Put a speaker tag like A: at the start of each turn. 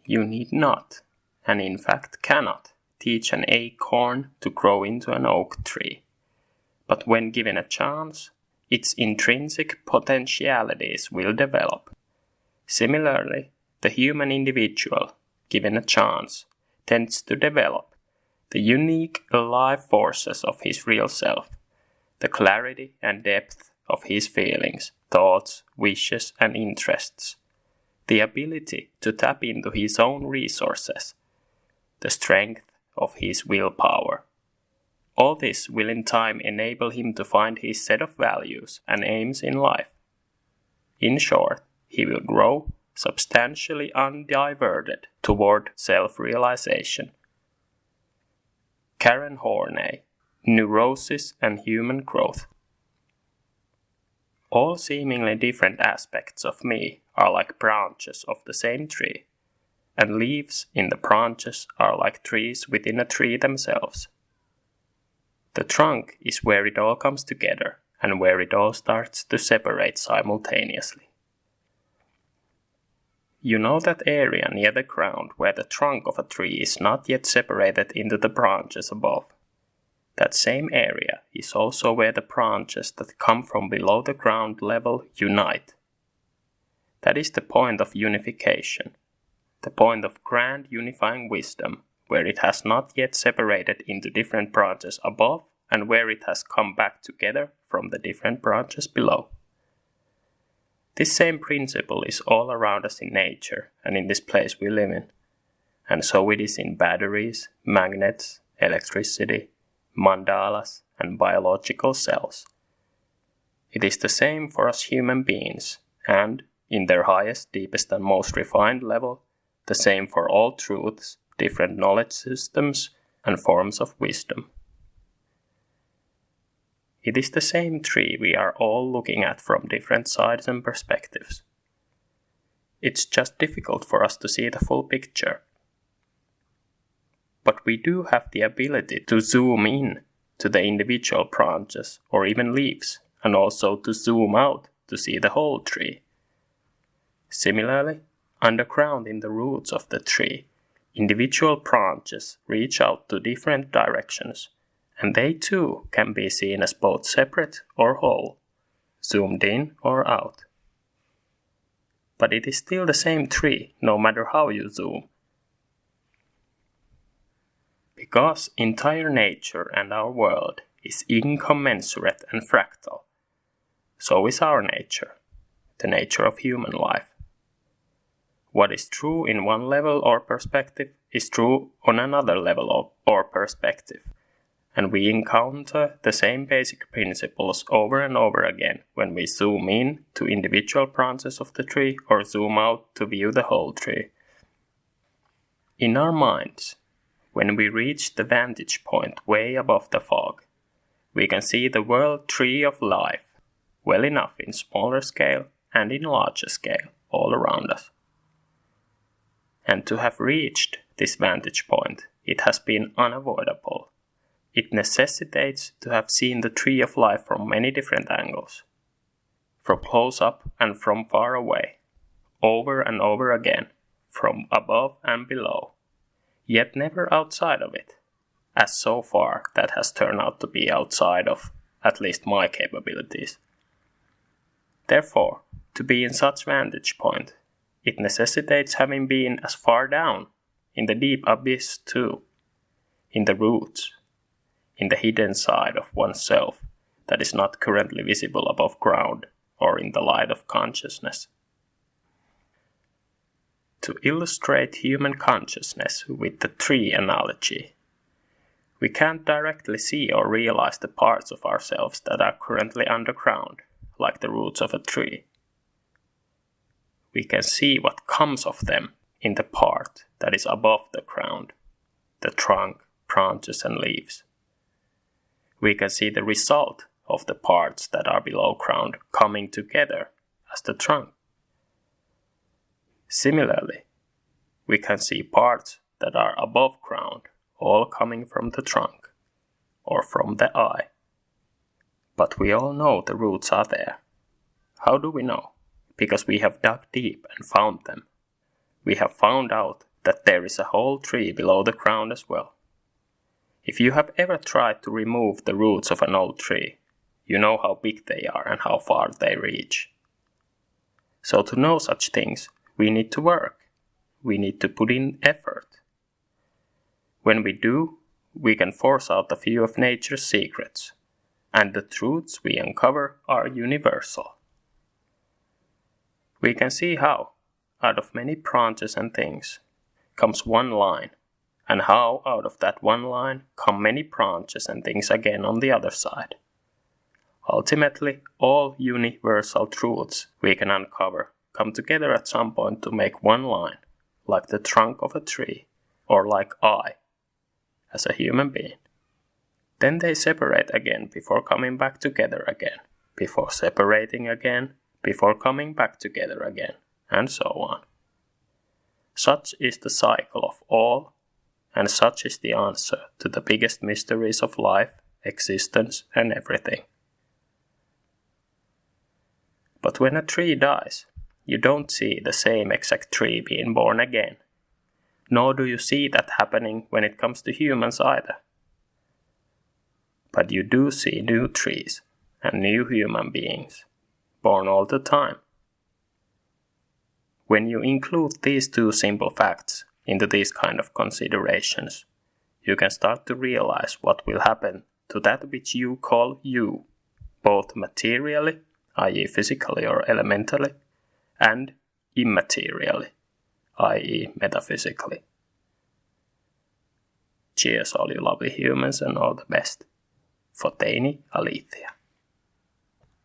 A: You need not, and in fact cannot, teach an acorn to grow into an oak tree. But when given a chance, its intrinsic potentialities will develop. Similarly, the human individual, given a chance, tends to develop the unique life forces of his real self, the clarity and depth of his feelings, thoughts, wishes, and interests, the ability to tap into his own resources, the strength of his willpower. All this will in time enable him to find his set of values and aims in life. In short, he will grow substantially undiverted toward self-realization. Karen Horney, Neurosis and Human Growth. All seemingly different aspects of me are like branches of the same tree, and leaves in the branches are like trees within a tree themselves. The trunk is where it all comes together, and where it all starts to separate simultaneously. You know that area near the ground where the trunk of a tree is not yet separated into the branches above. That same area is also where the branches that come from below the ground level unite. That is the point of unification, the point of grand unifying wisdom, where it has not yet separated into different branches above and where it has come back together from the different branches below. This same principle is all around us in nature and in this place we live in. And so it is in batteries, magnets, electricity, mandalas, and biological cells. It is the same for us human beings, and, in their highest, deepest, and most refined level, the same for all truths, different knowledge systems, and forms of wisdom. It is the same tree we are all looking at from different sides and perspectives. It's just difficult for us to see the full picture. But we do have the ability to zoom in to the individual branches or even leaves, and also to zoom out to see the whole tree. Similarly, underground in the roots of the tree, individual branches reach out to different directions, and they too can be seen as both separate or whole, zoomed in or out. But it is still the same tree, no matter how you zoom. Because entire nature and our world is incommensurate and fractal, so is our nature, the nature of human life. What is true in one level or perspective is true on another level or perspective, and we encounter the same basic principles over and over again when we zoom in to individual branches of the tree or zoom out to view the whole tree. In our minds, when we reach the vantage point way above the fog, we can see the world tree of life well enough in smaller scale and in larger scale all around us. And to have reached this vantage point, it has been unavoidable. It necessitates to have seen the tree of life from many different angles, from close up and from far away, over and over again, from above and below, yet never outside of it, as so far that has turned out to be outside of at least my capabilities. Therefore, to be in such vantage point, it necessitates having been as far down, in the deep abyss too, in the roots, in the hidden side of oneself that is not currently visible above ground or in the light of consciousness. To illustrate human consciousness with the tree analogy, we can't directly see or realize the parts of ourselves that are currently underground, like the roots of a tree. We can see what comes of them in the part that is above the ground, the trunk, branches, and leaves. We can see the result of the parts that are below ground coming together as the trunk. Similarly, we can see parts that are above ground all coming from the trunk or from the eye. But we all know the roots are there. How do we know? Because we have dug deep and found them. We have found out that there is a whole tree below the ground as well. If you have ever tried to remove the roots of an old tree, you know how big they are and how far they reach. So to know such things, we need to work. We need to put in effort. When we do, we can force out a few of nature's secrets, and the truths we uncover are universal. We can see how, out of many branches and things, comes one line, and how out of that one line come many branches and things again on the other side. Ultimately, all universal truths we can uncover come together at some point to make one line, like the trunk of a tree, or like I, as a human being. Then they separate again before coming back together again, before separating again, before coming back together again, and so on. Such is the cycle of all, and such is the answer to the biggest mysteries of life, existence, and everything. But when a tree dies, you don't see the same exact tree being born again. Nor do you see that happening when it comes to humans either. But you do see new trees and new human beings, born all the time. When you include these two simple facts into these kind of considerations, you can start to realize what will happen to that which you call you, both materially, i.e. physically or elementally, and immaterially, i.e. metaphysically. Cheers all you lovely humans and all the best. Foteni Alethea.